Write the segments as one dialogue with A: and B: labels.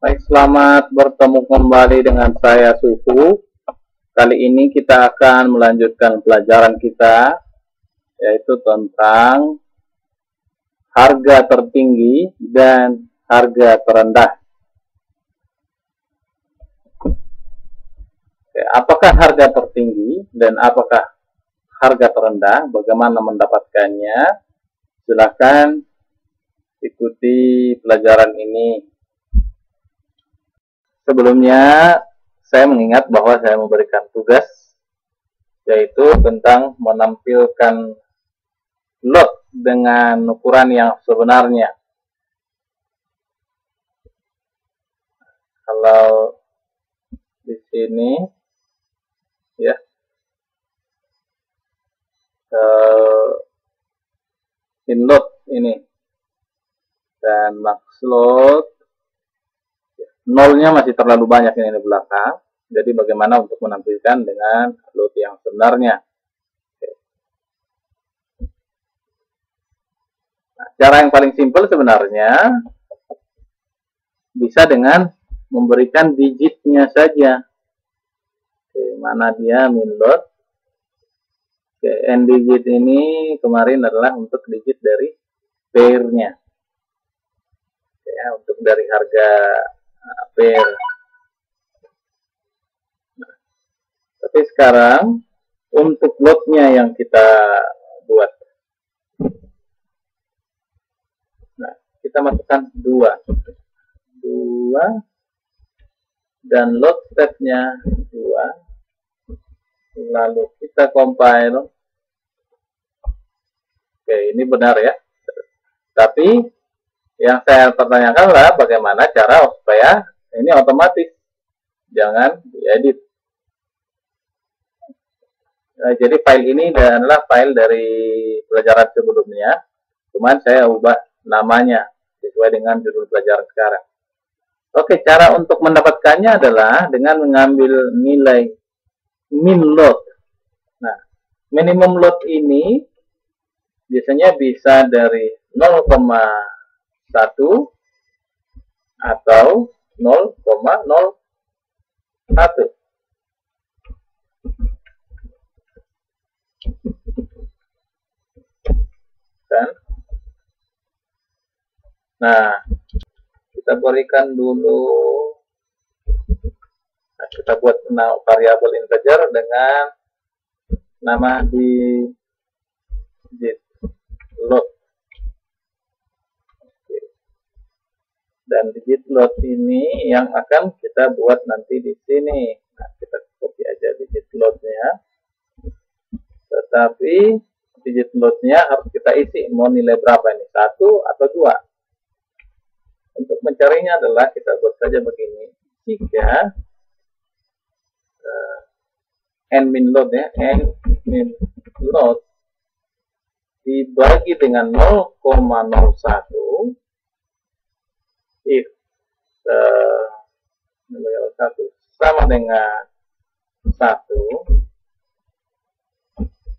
A: Baik, selamat bertemu kembali dengan saya Suku. Kali ini kita akan melanjutkan pelajaran kita, yaitu tentang harga tertinggi dan harga terendah. Apakah harga tertinggi dan apakah harga terendah? Bagaimana mendapatkannya? Silakan ikuti pelajaran ini. Sebelumnya, saya mengingat bahwa saya memberikan tugas, yaitu tentang menampilkan lot dengan ukuran yang sebenarnya. Kalau di sini, ya, in lot ini, dan max lot, nolnya masih terlalu banyak ini di belakang. Jadi bagaimana untuk menampilkan dengan lot yang sebenarnya? Nah, cara yang paling simpel sebenarnya bisa dengan memberikan digitnya saja. Mana dia min lot? N digit ini kemarin adalah untuk digit dari pair-nya. Ya, untuk dari harga pair. Nah, tapi sekarang untuk lotnya yang kita buat. Nah, kita masukkan 2 dan lot stepnya 2. Lalu kita compile. Oke, ini benar ya. Tapi yang saya pertanyakan adalah bagaimana cara supaya ini otomatis, jangan diedit. Nah, jadi file ini adalah file dari pelajaran sebelumnya, cuman saya ubah namanya sesuai dengan judul pelajaran sekarang. Oke, cara untuk mendapatkannya adalah dengan mengambil nilai min lot. Nah, minimum lot ini biasanya bisa dari 0,1 atau 0,01. Kan? Nah, kita berikan dulu. Nah, kita buat variabel integer dengan nama digit lot. Dan digit lot ini yang akan kita buat nanti di sini. Nah, kita copy aja digit lotnya. Tetapi digit lotnya harus kita isi. Mau nilai berapa ini? 1 atau 2? Untuk mencarinya adalah kita buat saja begini. Jika n min lot ya, n min lot dibagi dengan 0,01, if 1 sama dengan 1,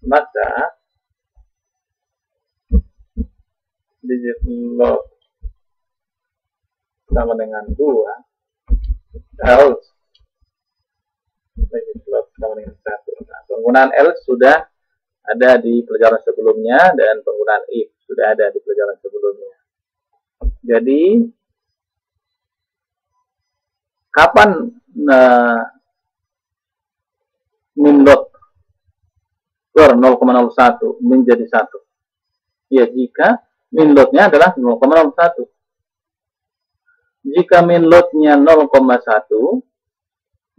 A: maka digit lot sama dengan 2, else digit lot sama dengan 1. Nah, penggunaan else sudah ada di pelajaran sebelumnya dan penggunaan if sudah ada di pelajaran sebelumnya. Jadi kapan min lot per 0,01 menjadi 1? Ya, jika min lotnya adalah 0,01. Jika min lotnya 0,1,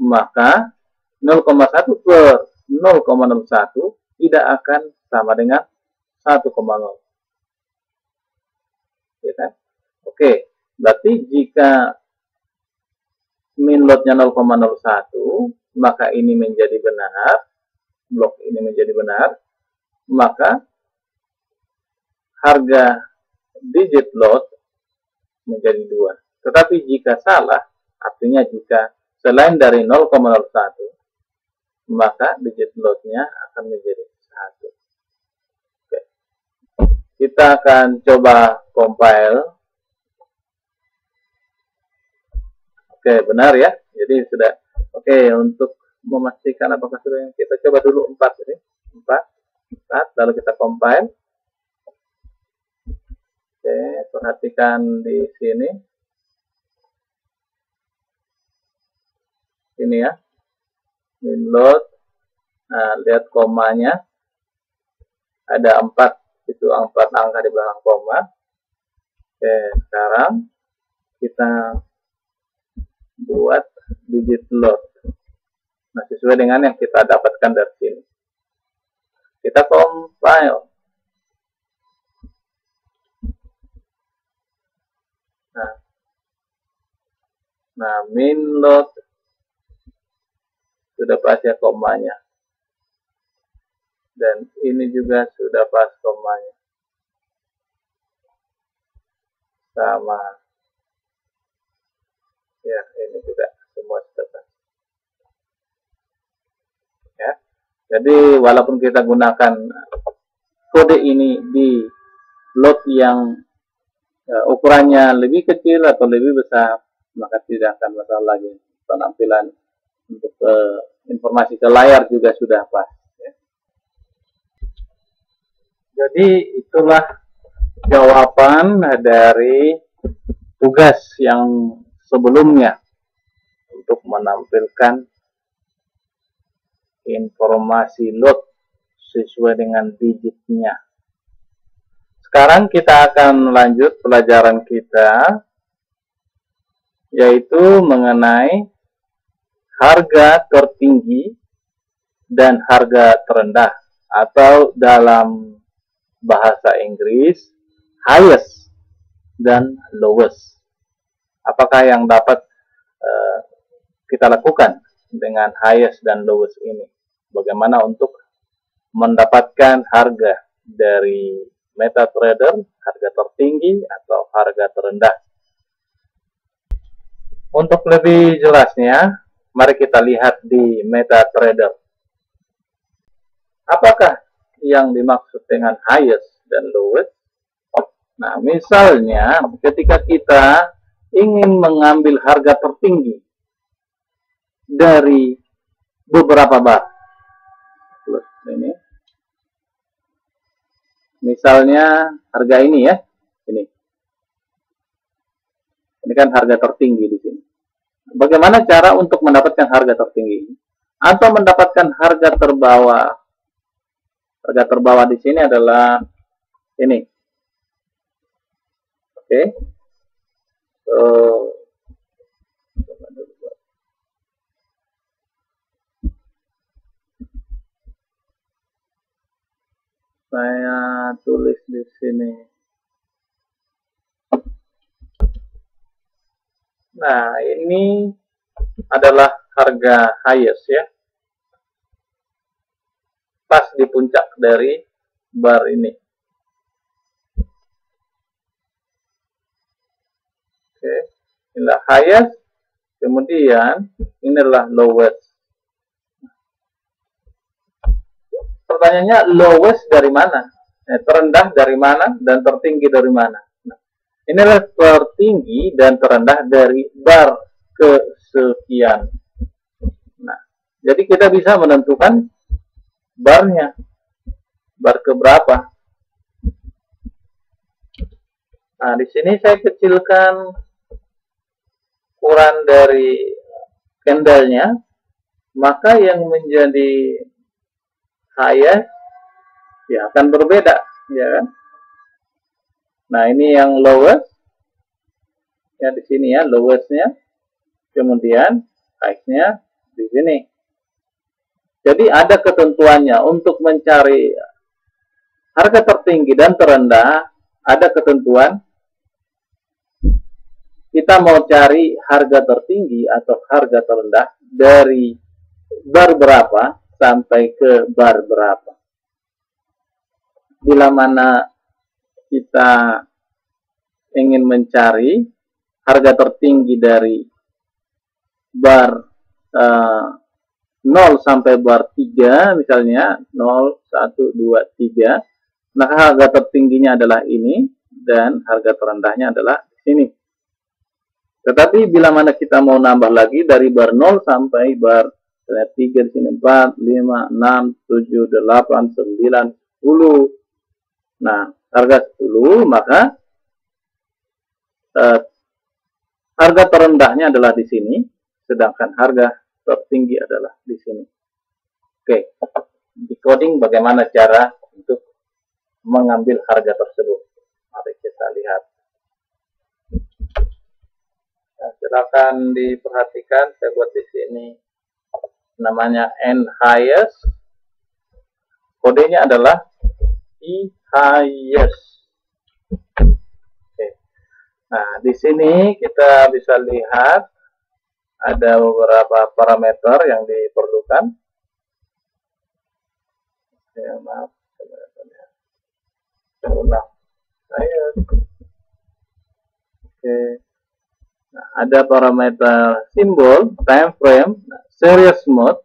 A: maka 0,1 per 0,01 tidak akan sama dengan 1,0. Ya kan? Oke, berarti jika min lotnya 0,01, maka ini menjadi benar, blok ini menjadi benar, maka harga digit lot menjadi 2. Tetapi jika salah, artinya jika selain dari 0,01, maka digit lotnya akan menjadi 1. Oke. Kita akan coba compile. Oke, benar ya. Jadi sudah oke. Untuk memastikan apakah sudah, kita coba dulu 4 ini. 4, lalu kita compile. Oke, perhatikan di sini. Ini ya. Winload. Nah, lihat komanya. Ada 4. Itu 4 angka di belakang koma. Oke, sekarang kita buat digit load. Nah, sesuai dengan yang kita dapatkan dari sini. Kita compile. Nah, min load sudah pas ya komanya. Dan ini juga sudah pas komanya. Sama. Ya, ini juga semua sudah pas. Ya. Jadi walaupun kita gunakan kode ini di load yang ukurannya lebih kecil atau lebih besar, maka tidak akan masalah lagi. Penampilan untuk informasi ke layar juga sudah pas. Ya. Jadi itulah jawaban dari tugas yang sebelumnya untuk menampilkan informasi load sesuai dengan digitnya. Sekarang kita akan lanjut pelajaran kita, yaitu mengenai harga tertinggi dan harga terendah, atau dalam bahasa Inggris highest dan lowest. Apakah yang dapat kita lakukan dengan highest dan lowest ini? Bagaimana untuk mendapatkan harga dari MetaTrader, harga tertinggi atau harga terendah? Untuk lebih jelasnya, mari kita lihat di MetaTrader. Apakah yang dimaksud dengan highest dan lowest? Nah, misalnya ketika kita ingin mengambil harga tertinggi dari beberapa bar. Ini. Misalnya harga ini ya. Ini kan harga tertinggi di sini. Bagaimana cara untuk mendapatkan harga tertinggi atau mendapatkan harga terbawah? Harga terbawah di sini adalah ini. Oke. Saya tulis di sini. Nah, ini adalah harga highest ya. Pas di puncak dari bar ini. Oke. Inilah highest. Kemudian inilah lowest. Pertanyaannya lowest dari mana? Terendah dari mana dan tertinggi dari mana? Nah, inilah tertinggi dan terendah dari bar kesekian. Nah, jadi kita bisa menentukan barnya. Bar keberapa? Nah, di sini saya kecilkan ukuran dari candlenya, maka yang menjadi highest ya akan berbeda, ya kan? Nah, ini yang lowest ya di sini ya, lowestnya, kemudian highest-nya di sini. Jadi ada ketentuannya untuk mencari harga tertinggi dan terendah, ada ketentuan. Kita mau cari harga tertinggi atau harga terendah dari bar berapa sampai ke bar berapa. Bila mana kita ingin mencari harga tertinggi dari bar 0 sampai bar 3, misalnya 0, 1, 2, 3, maka harga tertingginya adalah ini dan harga terendahnya adalah di sini. Tetapi bila mana kita mau nambah lagi dari bar 0 sampai bar 3 di sini 4, 5, 6, 7, 8, 9, 10. Nah, harga 10, maka harga terendahnya adalah di sini, sedangkan harga tertinggi adalah di sini. Oke, decoding bagaimana cara untuk mengambil harga tersebut. Mari kita lihat. Nah, silakan diperhatikan, saya buat di sini namanya N highest, kodenya adalah E highest. Oke. Nah, di sini kita bisa lihat ada beberapa parameter yang diperlukan. Ya, maaf, saya ulang. Oke. Nah, ada parameter simbol, time frame, serious mode,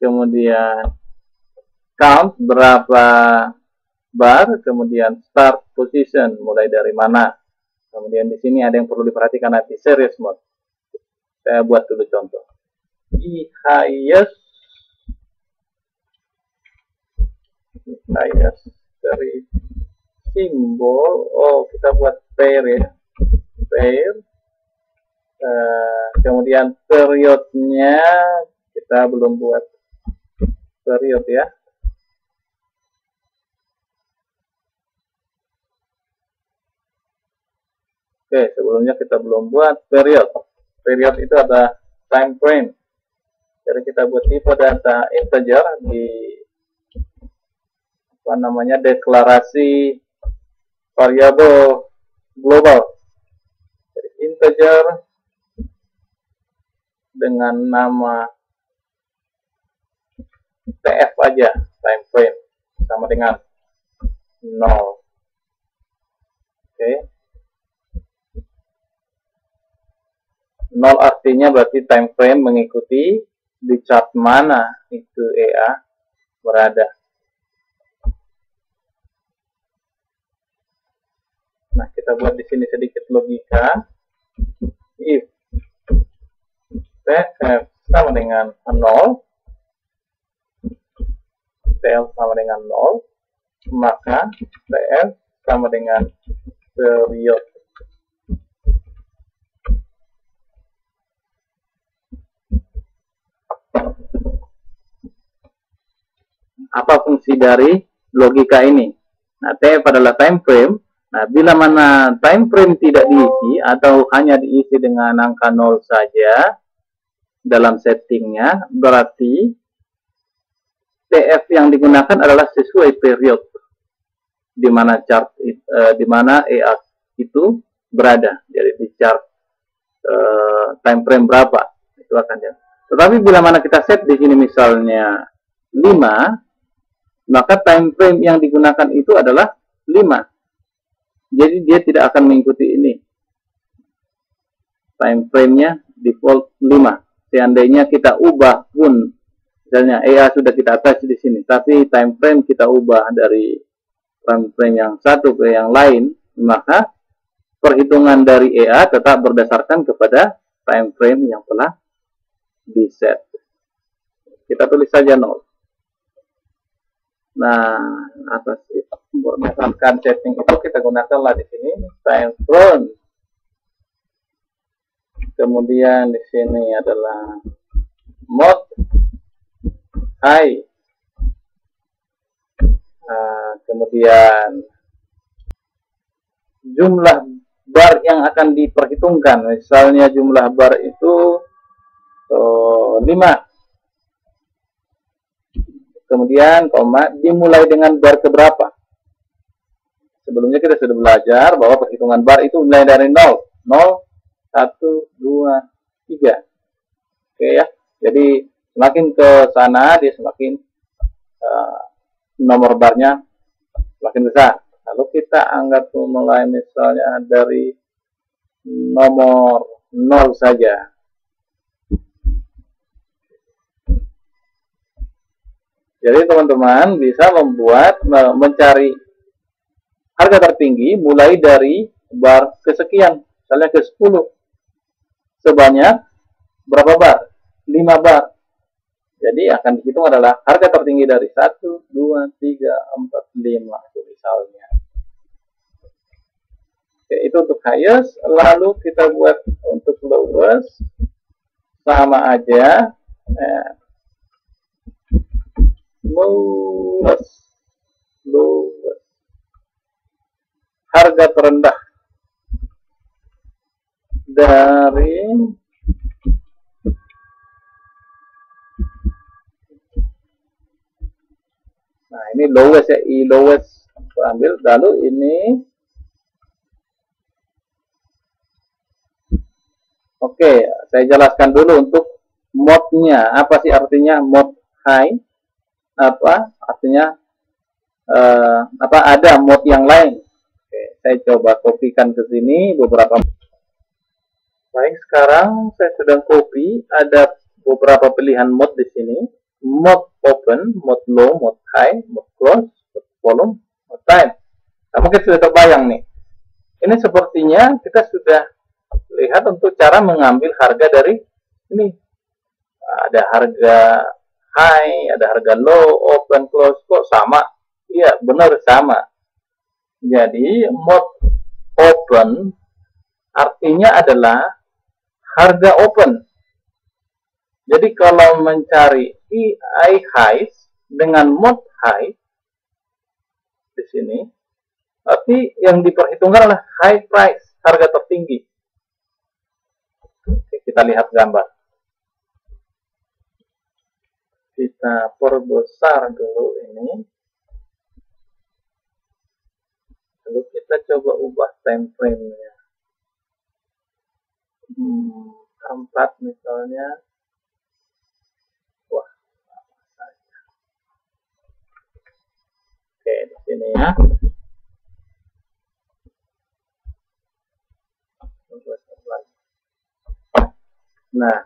A: kemudian count berapa bar, kemudian start position mulai dari mana. Kemudian di sini ada yang perlu diperhatikan nanti, serious mode. Saya buat dulu contoh. E highest dari simbol, kita buat pair ya, pair. Kemudian periodnya kita belum buat period ya. Oke, sebelumnya kita belum buat period. Period itu ada time frame. Jadi kita buat tipe data integer di deklarasi variabel global. Jadi integer dengan nama TF aja, time frame sama dengan 0. Oke. 0 artinya berarti time frame mengikuti di chart mana itu EA berada. Nah, kita buat di sini sedikit logika. If TF sama dengan 0, TL sama dengan 0, maka TF sama dengan period. Apa fungsi dari logika ini? Nah, TF adalah time frame. Nah, bila mana time frame tidak diisi atau hanya diisi dengan angka 0 saja dalam settingnya, berarti TF yang digunakan adalah sesuai period di mana chart di mana EA itu berada. Jadi di chart time frame berapa itu akan dia. Tetapi bila mana kita set di sini misalnya 5, maka time frame yang digunakan itu adalah 5. Jadi dia tidak akan mengikuti ini. Time frame-nya default 5. Seandainya kita ubah pun, misalnya EA sudah kita attach di sini, tapi time frame kita ubah dari time frame yang satu ke yang lain, maka perhitungan dari EA tetap berdasarkan kepada time frame yang telah di set. Kita tulis saja 0. Nah, atas itu berdasarkan setting itu kita gunakanlah di sini time frame. Kemudian di sini adalah mode high. Kemudian jumlah bar yang akan diperhitungkan. Misalnya jumlah bar itu 5. Kemudian koma dimulai dengan bar keberapa. Sebelumnya kita sudah belajar bahwa perhitungan bar itu mulai dari 0. 0, 1, 2, 3. Oke ya. Jadi semakin ke sana dia semakin nomor barnya semakin besar. Lalu kita anggap mulai misalnya dari nomor 0 saja. Jadi teman-teman bisa mencari harga tertinggi mulai dari bar kesekian. misalnya ke 10 sebanyak berapa bar? 5 bar. Jadi akan dihitung adalah harga tertinggi dari 1, 2, 3, 4, 5 itu misalnya. Oke, itu untuk highest. Lalu kita buat untuk lowest sama aja. Lowest harga terendah dari ini lowest ya, lowest ambil. Lalu ini oke, saya jelaskan dulu untuk mode-nya. Apa sih artinya mode high? Apa artinya ada mode yang lain? Oke, saya coba kopikan ke sini beberapa. Baik, sekarang saya sudah copy. Ada beberapa pilihan mode di sini. Mode open, mode low, mode high, mode close, mode volume, mode time. Nah, mungkin sudah terbayang nih. Ini sepertinya kita sudah lihat untuk cara mengambil harga dari ini. Ada harga high, ada harga low, open, close, kok sama? Iya, benar sama. Jadi mode open artinya adalah harga open. Jadi kalau mencari EI highs dengan mode high di sini, berarti yang diperhitungkan adalah high price, harga tertinggi. Oke, kita lihat gambar. Kita perbesar dulu ini. Lalu kita coba ubah time frame-nya. 4 misalnya. Wah, sama saja. Oke, di sini ya. Nah,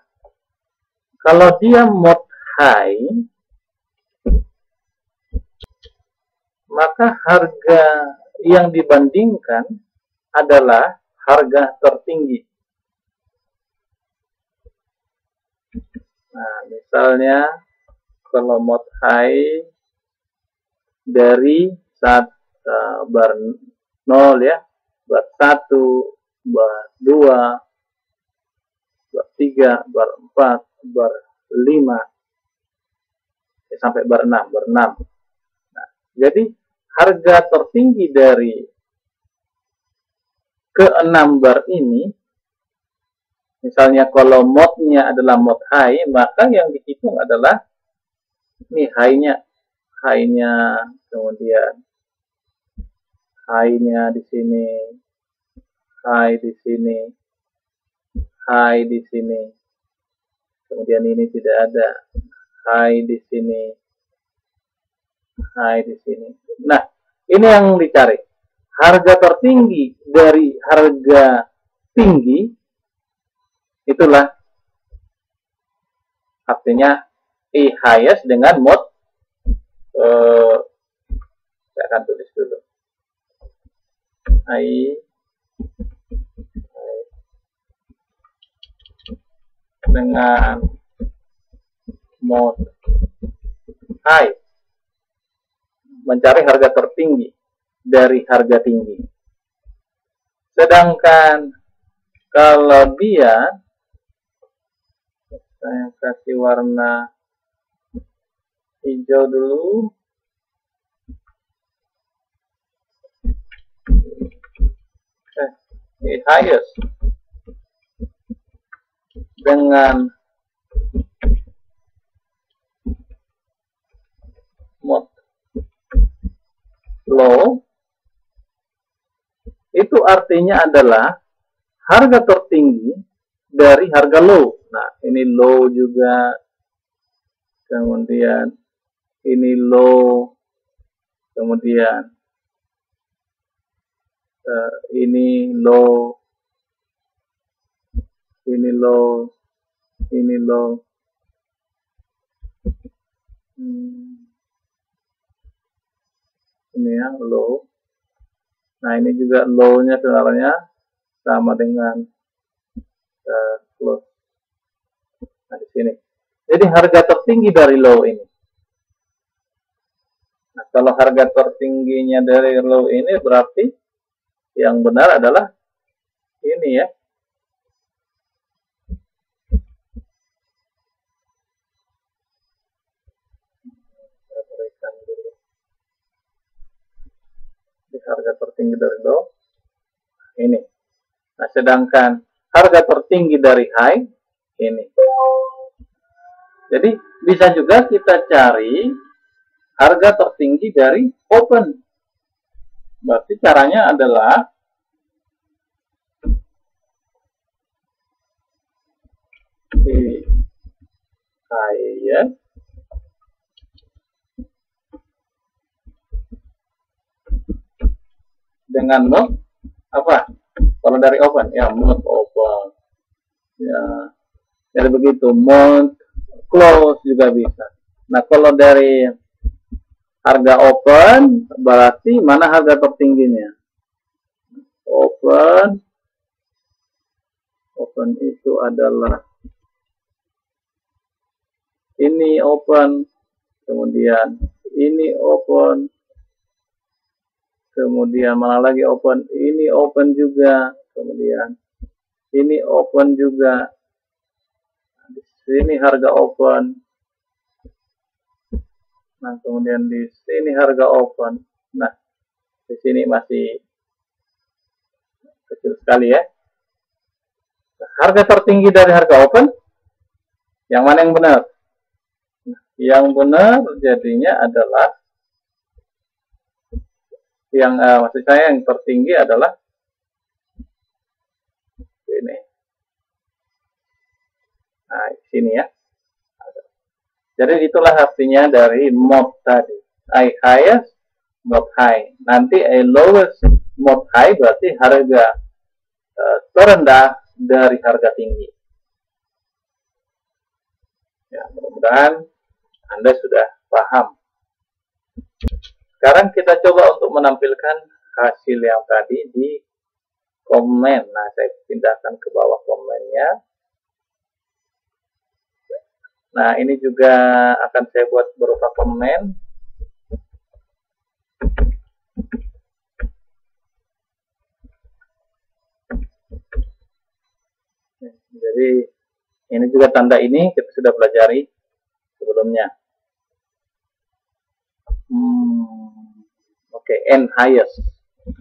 A: kalau dia mode high, maka harga yang dibandingkan adalah harga tertinggi. Nah, misalnya kalau mode high dari bar 0 ya, bar 1, bar 2, bar 3, bar 4, bar 5, sampai bar 6, Nah, jadi harga tertinggi dari ke-6 bar ini, misalnya kalau mode-nya adalah mode high, maka yang dihitung adalah ini high-nya, kemudian high-nya di sini, high di sini, high di sini, kemudian ini tidak ada, high di sini, high di sini. Nah, ini yang dicari. Harga tertinggi dari harga tinggi, itulah artinya E highest dengan mode, saya akan tulis dulu. I dengan mode high, mencari harga tertinggi dari harga tinggi. Sedangkan kalau dia, saya kasih warna hijau dulu. Highest dengan mode low, itu artinya adalah harga tertinggi dari harga low. Nah, ini low juga, kemudian ini low, kemudian ini low, ini low, ini low. Ini yang low. Nah, ini juga low-nya sebenarnya sama dengan close. Nah, di sini. Jadi harga tertinggi dari low ini. Nah, kalau harga tertingginya dari low ini berarti yang benar adalah ini ya. Saya berikan dulu. Di harga tertinggi dari low ini. Nah, sedangkan harga tertinggi dari high ini. Jadi bisa juga kita cari harga tertinggi dari open. Berarti caranya adalah di highest dengan mode apa? Kalau dari open ya mode open. Ya. Jadi begitu, mode close juga bisa. Nah, kalau dari harga open berarti mana harga tertingginya? Open itu adalah ini open, kemudian ini open, kemudian mana lagi open, ini open juga, kemudian ini open juga. Nah, di sini harga open. Nah, kemudian di sini harga open. Nah, di sini masih kecil sekali ya. Harga tertinggi dari harga open, yang mana yang benar? Yang benar jadinya adalah yang maksud saya yang tertinggi adalah ini. Nah, di sini ya. Jadi itulah artinya dari mode tadi. Highest, mode high. Nanti lowest, mode high berarti harga terendah dari harga tinggi. Ya, mudah-mudahan Anda sudah paham. Sekarang kita coba untuk menampilkan hasil yang tadi di komen. Nah, saya pindahkan ke bawah komennya. Nah, ini juga akan saya buat berupa komen. Jadi, ini juga tanda ini kita sudah pelajari sebelumnya. Oke, N highest.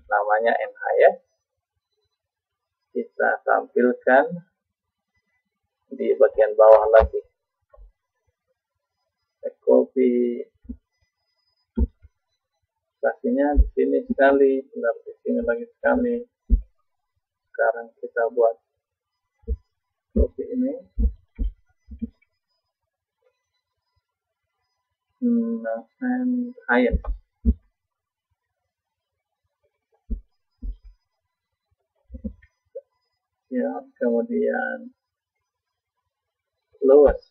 A: Namanya N highest. Kita tampilkan di bagian bawah lagi. Saya copy. Kasihnya di sini sekali, di sini lagi sekali. Sekarang kita buat copy ini. And highest. Ya, kemudian lowest.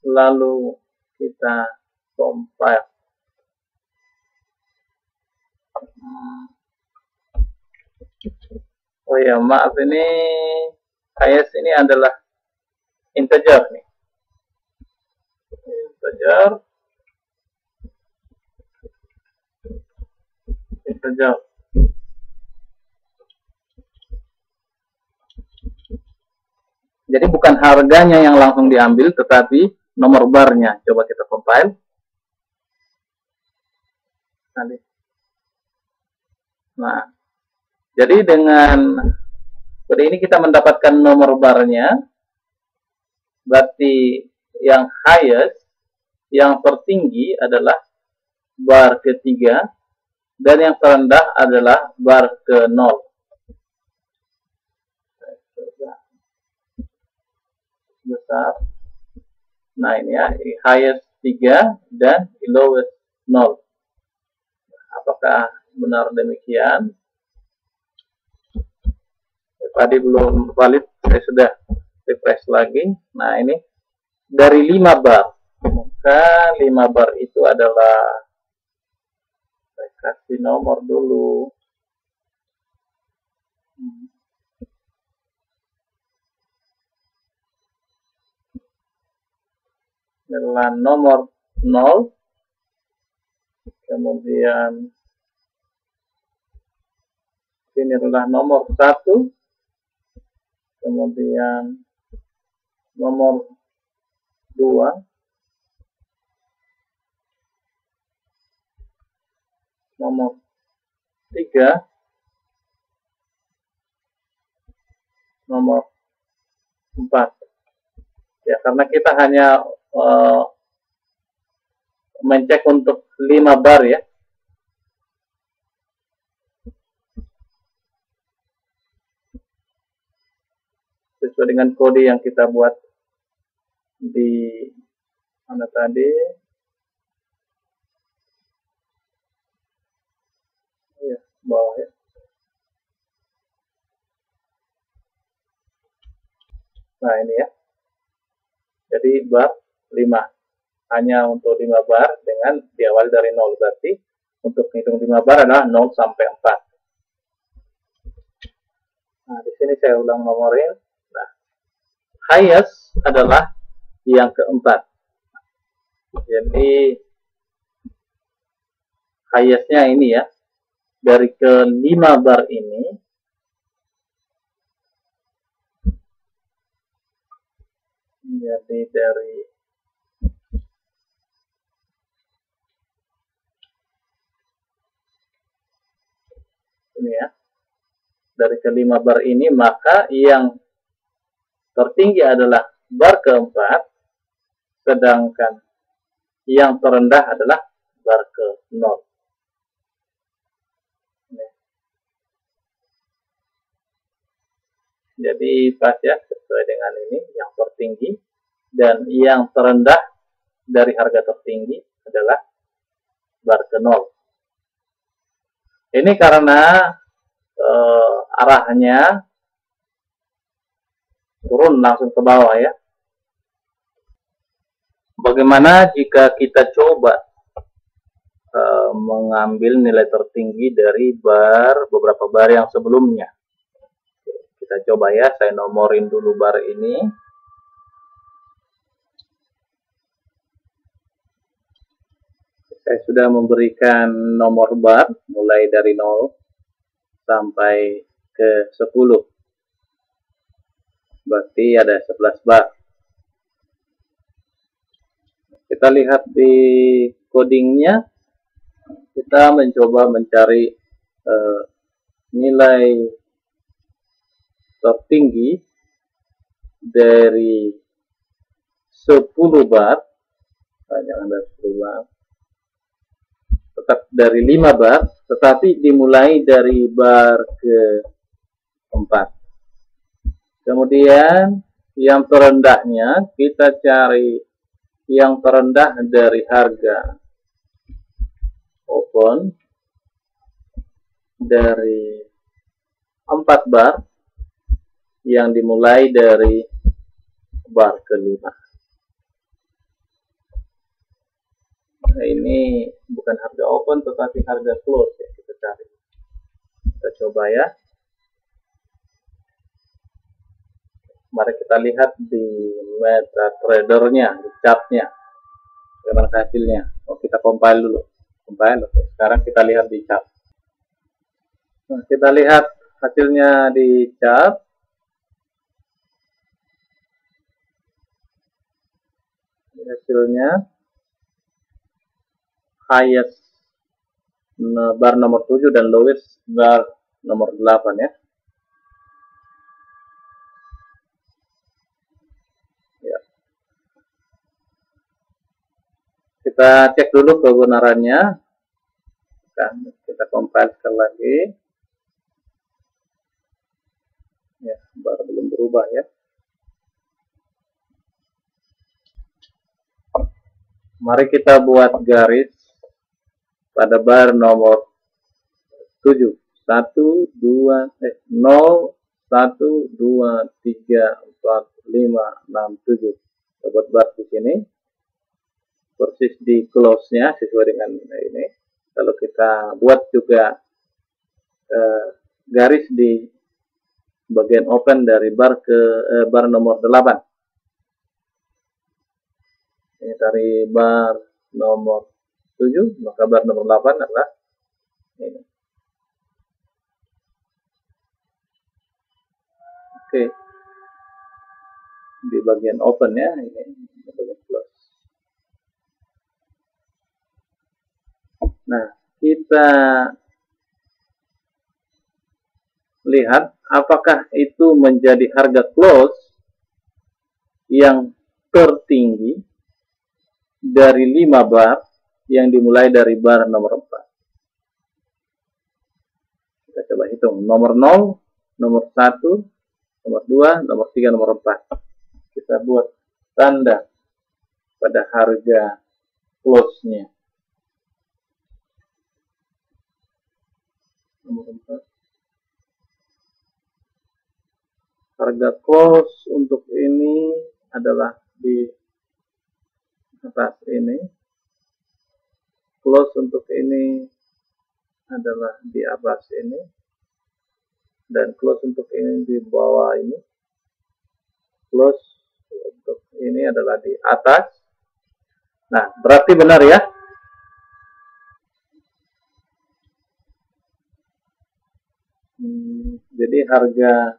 A: Lalu kita compile. Oh ya, maaf, ini highest ini adalah integer nih. Integer. Jadi bukan harganya yang langsung diambil, tetapi nomor barnya. Coba kita compile. Nah, jadi dengan kode ini kita mendapatkan nomor barnya. Berarti yang highest, yang tertinggi adalah bar ketiga, dan yang terendah adalah bar ke 0. Besar. Nah, ini ya, highest 3 dan lowest 0. Apakah benar demikian? Tadi belum valid, saya sudah refresh lagi. Nah, ini dari 5 bar. maka 5 bar itu adalah, saya kasih nomor dulu. Adalah nomor 0, kemudian ini adalah nomor 1, kemudian nomor 2, nomor 3, nomor 4. Ya, karena kita hanya mencek untuk 5 bar ya. Sesuai dengan kode yang kita buat di mana tadi. Ya, bawah ya. Nah, ini ya. Jadi bar 5. Hanya untuk 5 bar dengan diawali dari 0. Berarti untuk hitung 5 bar adalah 0 sampai 4. Nah, di sini saya ulang nomorin. Nah, highest adalah yang keempat. Jadi highestnya ini ya. Dari ke-5 bar ini, jadi dari ini ya, dari ke-5 bar ini, maka yang tertinggi adalah bar keempat, sedangkan yang terendah adalah bar ke-0. Jadi pas ya, sesuai dengan ini, yang tertinggi dan yang terendah dari harga tertinggi adalah bar ke-0. Ini karena arahnya turun langsung ke bawah ya. Bagaimana jika kita coba mengambil nilai tertinggi dari beberapa bar yang sebelumnya? Kita coba ya, saya nomorin dulu bar ini. Saya sudah memberikan nomor bar mulai dari 0 sampai ke 10. Berarti ada 11 bar. Kita lihat di codingnya, kita mencoba mencari nilai tertinggi dari 10 bar, jangan dari 10 bar, tetap dari 5 bar, tetapi dimulai dari bar ke-4. Kemudian yang terendahnya kita cari yang terendah dari harga open dari 4 bar yang dimulai dari bar ke-5. Nah, ini bukan harga open tetapi harga close yang kita cari. Kita coba ya. Mari kita lihat di MetaTrader-nya, di chart-nya. Bagaimana hasilnya? Oh, kita compile dulu. Compile. Oke. Sekarang kita lihat di chart. Nah, kita lihat hasilnya di chart. Hasilnya highest bar nomor 7 dan lowest bar nomor 8 ya. Kita cek dulu kebenarannya. Kita compile sekali lagi. Ya, bar belum berubah ya. Mari kita buat garis pada bar nomor 7. 1, 2, 0, 1, 2, 3, 4, 5, 6, 7. Kita buat bar di sini. persis di close-nya sesuai dengan ini. Lalu kita buat juga garis di bagian open dari bar ke bar nomor 8. Ini dari bar nomor 7, maka bar nomor 8 adalah ini. Oke. Di bagian open ya, ini di bagian close. Nah, kita lihat apakah itu menjadi harga close yang tertinggi dari 5 bar yang dimulai dari bar nomor 4. Kita coba hitung. Nomor 0, nomor 1, nomor 2, nomor 3, nomor 4. Kita buat tanda pada harga close-nya. Nomor 4. Harga close untuk ini adalah di atas ini. Close untuk ini adalah di atas ini. Dan close untuk ini di bawah ini. Close untuk ini adalah di atas. Nah, berarti benar ya. Jadi harga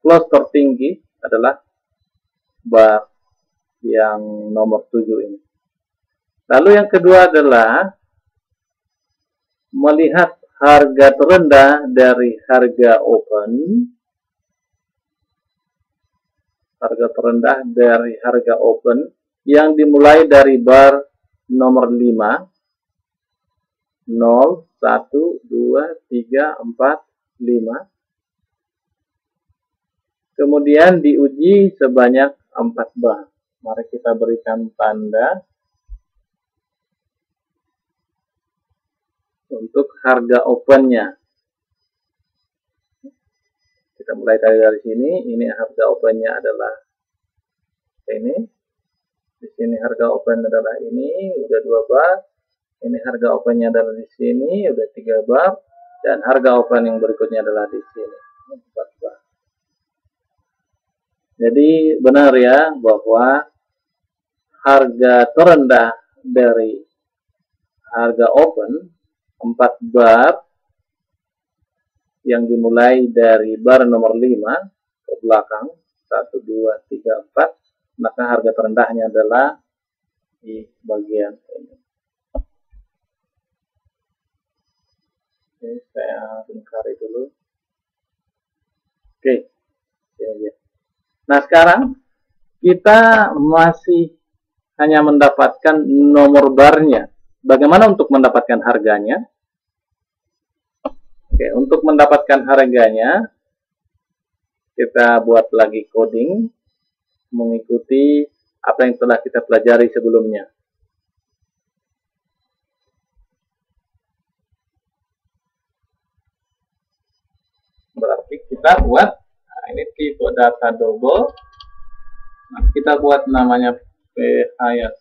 A: close tertinggi adalah bar yang nomor 7 ini. Lalu yang kedua adalah melihat harga terendah dari harga open. Harga terendah dari harga open yang dimulai dari bar nomor 5. 0, 1, 2, 3, 4, 5. Kemudian diuji sebanyak 4 bar. Mari kita berikan tanda untuk harga opennya. Kita mulai dari sini. Ini harga opennya adalah ini. Di sini harga open adalah ini, udah 2 bar. Ini harga opennya adalah di sini, udah 3 bar. Dan harga open yang berikutnya adalah di sini, 4 bar. Jadi benar ya bahwa harga terendah dari harga open 4 bar yang dimulai dari bar nomor 5 ke belakang 1, 2, 3, 4, maka harga terendahnya adalah di bagian ini. Oke, saya lingkari dulu. Oke, ya. Nah, sekarang kita masih hanya mendapatkan nomor barnya. Bagaimana untuk mendapatkan harganya? Oke, untuk mendapatkan harganya, kita buat lagi coding mengikuti apa yang telah kita pelajari sebelumnya. Berarti kita buat, nah ini tipe data double. Nah, kita buat namanya phs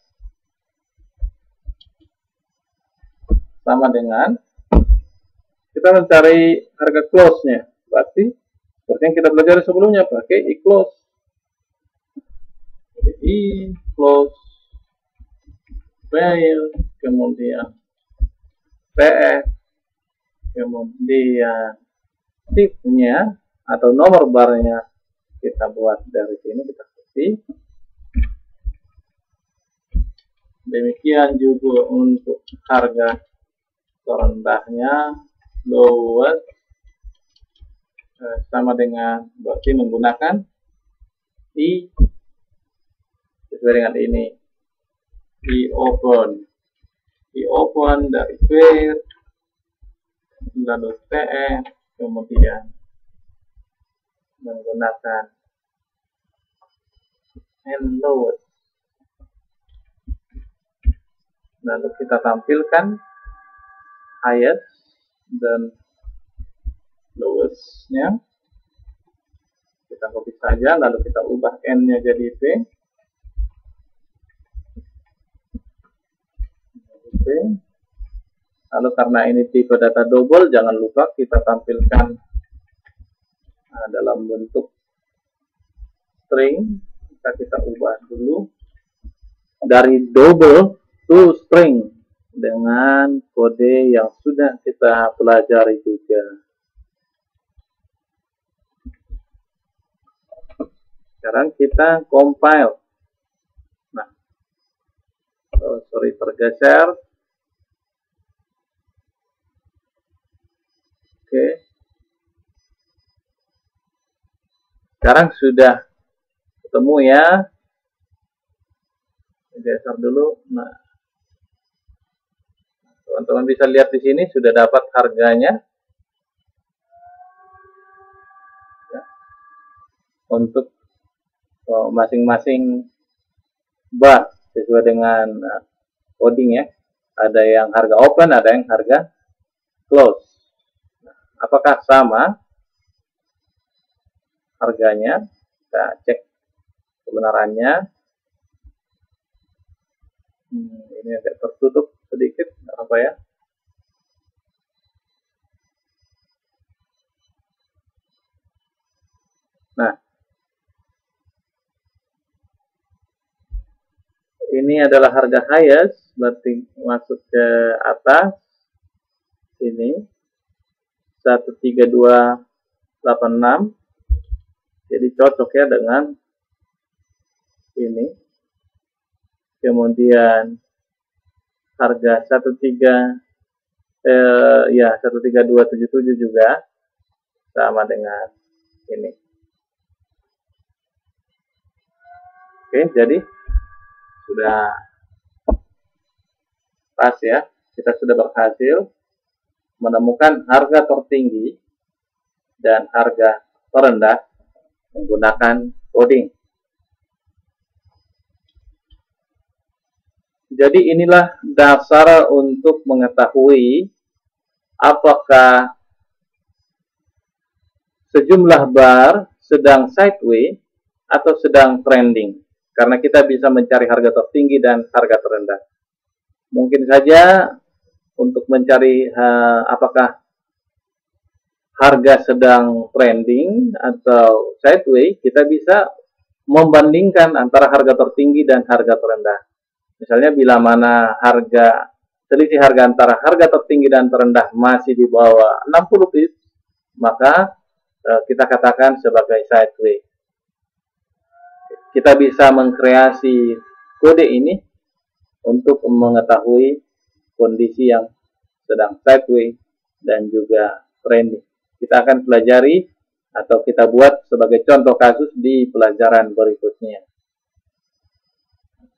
A: sama dengan kita mencari harga close-nya. Berarti seperti yang kita pelajari sebelumnya, pakai i-close. Jadi i-close fail, kemudian ps, kemudian tipnya atau nomor barnya kita buat dari sini, kita ketik. Demikian juga untuk harga terendahnya, lowest, sama dengan berarti menggunakan i sesuai dengan ini, i open dari where, lalu ts, kemudian menggunakan and lowest. Lalu kita tampilkan highest dan lowest-nya. Kita copy saja, lalu kita ubah n-nya jadi p. Oke. Lalu karena ini tipe data double, jangan lupa kita tampilkan dalam bentuk string. Kita ubah dulu dari double to string dengan kode yang sudah kita pelajari juga. Sekarang kita compile. Nah, tergeser. Oke. Sekarang sudah ketemu ya. Geser dulu. Nah, teman-teman bisa lihat di sini sudah dapat harganya ya, untuk masing-masing bar sesuai dengan coding ya. Ada yang harga open, ada yang harga close. Nah, apakah sama harganya? Kita cek kebenarannya. Ini agak tertutup sedikit, apa ya? Nah, ini adalah harga highest, berarti masuk ke atas. Ini 13286. Jadi cocok ya dengan ini. Kemudian harga 13277 juga sama dengan ini. Oke, jadi sudah pas ya. Kita sudah berhasil menemukan harga tertinggi dan harga terendah menggunakan coding. Jadi inilah dasar untuk mengetahui apakah sejumlah bar sedang sideways atau sedang trending. Karena kita bisa mencari harga tertinggi dan harga terendah. Mungkin saja untuk mencari apakah harga sedang trending atau sideways, kita bisa membandingkan antara harga tertinggi dan harga terendah. Misalnya bila mana selisih harga antara harga tertinggi dan terendah masih di bawah 60 pips, maka kita katakan sebagai sideways. Kita bisa mengkreasi kode ini untuk mengetahui kondisi yang sedang sideways dan juga trending. Kita akan pelajari atau kita buat sebagai contoh kasus di pelajaran berikutnya.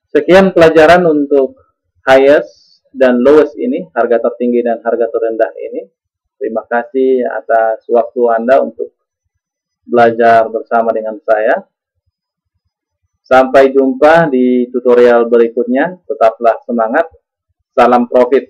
A: Sekian pelajaran untuk highest dan lowest ini, harga tertinggi dan harga terendah ini. Terima kasih atas waktu Anda untuk belajar bersama dengan saya. Sampai jumpa di tutorial berikutnya. Tetaplah semangat. Salam profit.